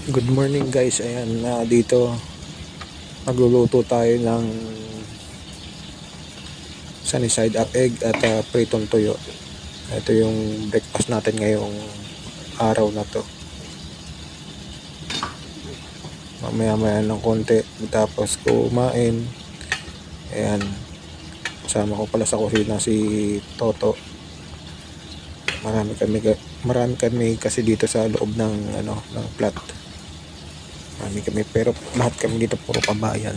Good morning guys, ayan na dito magluluto tayo ng sunny side up egg at pritong tuyo. Ito yung breakfast natin ngayong araw na to. Mamaya maya ng konti tapos kumain. Ayan, kasama ko pala sa kusina si Toto. Marami kami kasi dito sa loob ng ng flat. Marami kami pero lahat kami dito puro kabayan.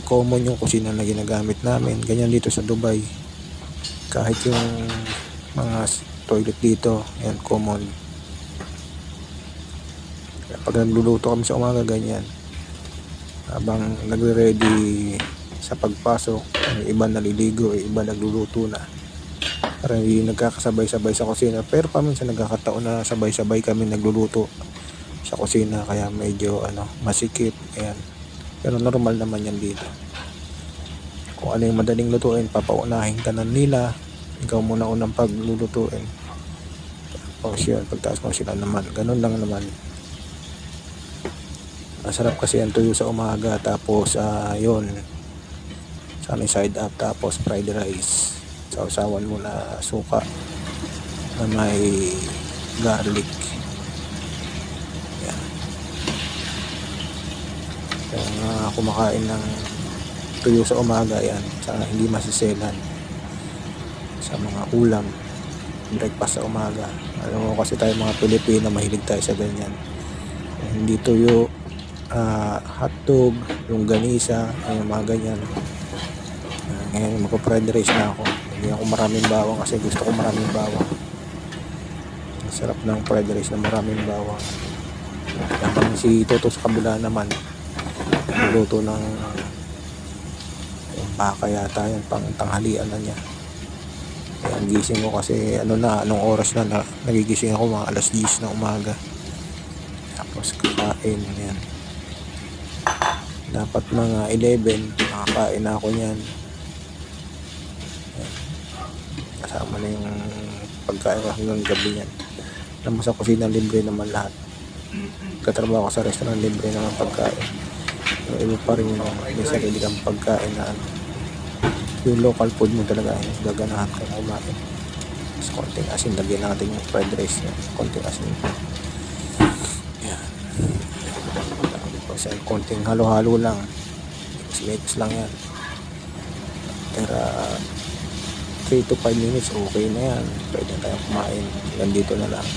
Common yung kusina na ginagamit namin. Ganyan dito sa Dubai. Kahit yung mga toilet dito, ayan, common. Pag nagluluto kami sa umaga, ganyan. Habang nagre-ready sa pagpasok, yung iba naliligo, yung iba nagluluto na. Para hindi nagkakasabay-sabay sa kusina. Pero paminsan nagkakataon na sabay-sabay kami nagluluto sa kusina, kaya medyo masikip. Ayan. Pero normal naman yan dito. Kung ano yung madaling lutuin, papaunahin ka na nila. Ikaw muna unang paglulutuin. Tapos yun, pagtaas mo sila naman. Ganun lang naman. Masarap kasi ang tuyo sa umaga. Tapos yun, sunny side up. Tapos fried rice. Sausawan mo na suka na may garlic. Yan. Kaya kumakain ng tuyo sa umaga, yan, sana hindi masiselan sa mga ulam, breakfast sa umaga. Alam mo kasi tayo mga Pilipino, mahilig tayo sa ganyan. Hindi tuyo, hotdog, yung ganisa, yung mga ganyan. Ngayon magpa-fried rice na ako. Hindi ako maraming bawang kasi gusto ko maraming bawang. Sarap ng fried rice na maraming bawang. Habang si Toto sa kabila naman luluto ng baka yata yan, pang tanghalian na niya. Kaya ang gising ko kasi anong oras na nagigising ako, mga alas 10 ng umaga. Tapos kakain yan. Dapat mga 11 nakakain na ako niyan. Kasama na yung pagkain ko hanggang gabi yan. Alam mo, sa kusina libre naman lahat. Katrabaho ko sa restaurant, libre naman pagkain. Iba pa rin yung may sarili kang pagkain na yung local food mo talaga, gaganahan ka na kumain. Tapos konting asin, lagyan natin yung fried rice niya, konting asin. Yan. Tapos konting halo-halo lang, mix lang yan. Pero 3 to 5 minutes okay na yan, pwede tayo kumain. Hanggang dito na lang.